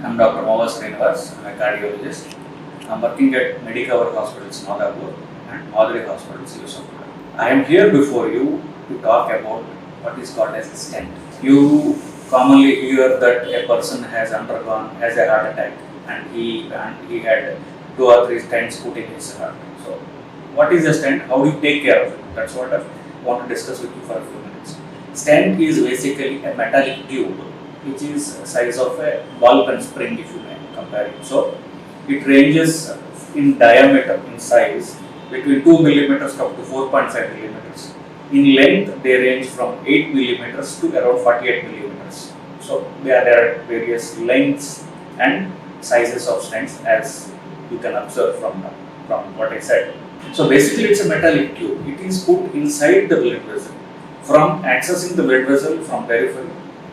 I'm Dr. Mova Srinivas. I'm a cardiologist. I'm working at Medicover Hospitals, Madhapur and Madhuri Hospitals, Yusufpura. I am here before you to talk about what is called as a stent. You commonly hear that a person has a heart attack and he had 2 or 3 stents put in his heart. So, what is a stent? How do you take care of it? That's what I want to discuss with you for a few minutes. Stent is basically a metallic tube which is size of a ball pen spring, if you may compare it. So it ranges in diameter, in size, between 2 millimeters up to 4.5 millimeters. In length, they range from 8 millimeters to around 48 millimeters. So there are various lengths and sizes of stents, as you can observe from what I said. So basically, it's a metallic tube. It is put inside the blood vessel. From accessing the blood vessel from periphery,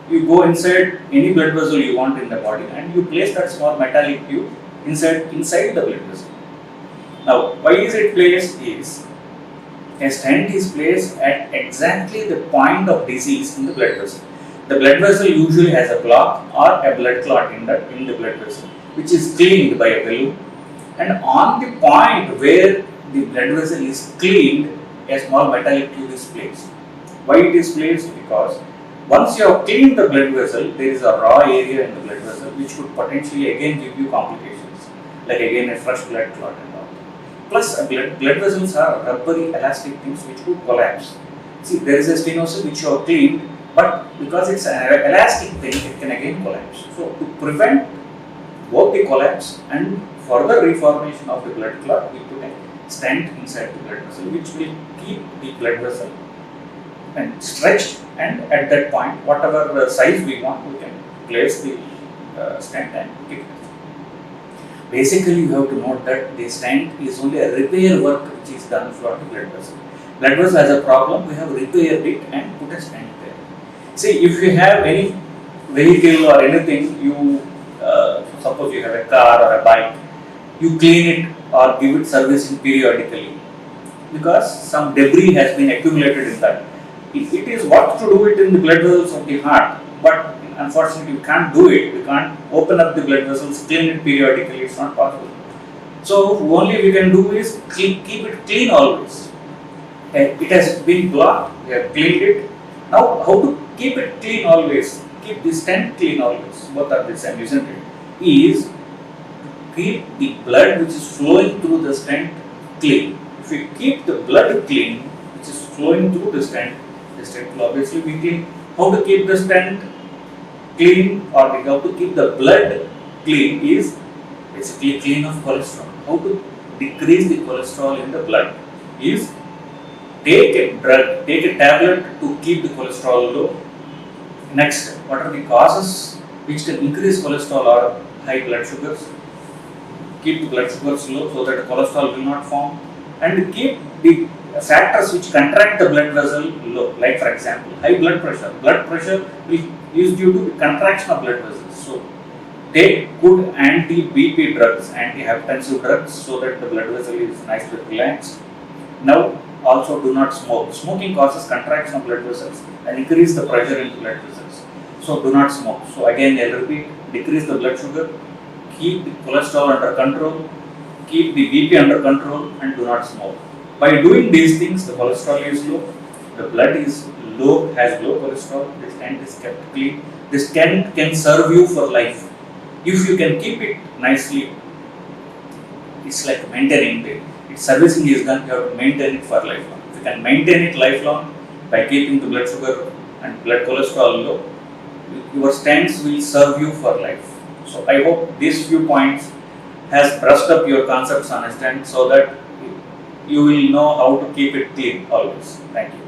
you go inside any blood vessel you want in the body and you place that small metallic tube inside the blood vessel. Now, why is it placed is, a stent is placed at exactly the point of disease in the blood vessel. The blood vessel usually has a block or a blood clot in the blood vessel, which is cleaned by a balloon, and on the point where the blood vessel is cleaned, a small metallic tube is placed. Why it is placed? Because once you have cleaned the blood vessel, there is a raw area in the blood vessel which could potentially again give you complications, like again a fresh blood clot and all. Plus, blood vessels are rubbery elastic things which could collapse. See, there is a stenosis which you have cleaned, but because it's an elastic thing, it can again collapse. So, to prevent both the collapse and further reformation of the blood clot, we put a stent inside the blood vessel which will keep the blood vessel and stretched, and at that point, whatever size we want, we can place the stent and keep it. Basically, you have to note that the stent is only a repair work which is done for the blood vessel. Blood vessel has a problem, we have repaired it and put a stent there. See, if you have any vehicle or anything, you suppose you have a car or a bike, you clean it or give it servicing periodically because some debris has been accumulated in that. It is what to do it in the blood vessels of the heart, but unfortunately we can't do it. We can't open up the blood vessels, clean it periodically, it's not possible. So only we can do is keep it clean always. It has been blocked, we have cleaned it. Now how to keep it clean always? Keep the stent clean always, both are the same, isn't it? Is to keep the blood which is flowing through the stent clean. If we keep the blood clean, which is flowing through the stent will obviously be clean. How to keep the stent clean or how to keep the blood clean is basically clean of cholesterol. How to decrease the cholesterol in the blood is take a tablet to keep the cholesterol low. Next, what are the causes which can increase cholesterol or high blood sugars? Keep the blood sugars low so that cholesterol will not form, and keep the factors which contract the blood vessel low, like for example high blood pressure. Blood pressure is due to the contraction of blood vessels. So take good anti-BP drugs, antihypertensive drugs, so that the blood vessel is nicely relaxed. Now also do not smoke. Smoking causes contraction of blood vessels and increase the pressure in the blood vessels. So do not smoke. So again I'll repeat, decrease the blood sugar, keep the cholesterol under control, keep the BP under control, and do not smoke. By doing these things, the cholesterol is low, the blood is low, has low cholesterol, the stent is kept clean. The stent can serve you for life. If you can keep it nicely, it's like maintaining it. Its servicing is done, you have to maintain it for lifelong. If you can maintain it lifelong by keeping the blood sugar and blood cholesterol low, your stents will serve you for life. So I hope these few points has brushed up your concepts on a stent so that you will know how to keep it clean always. Thank you.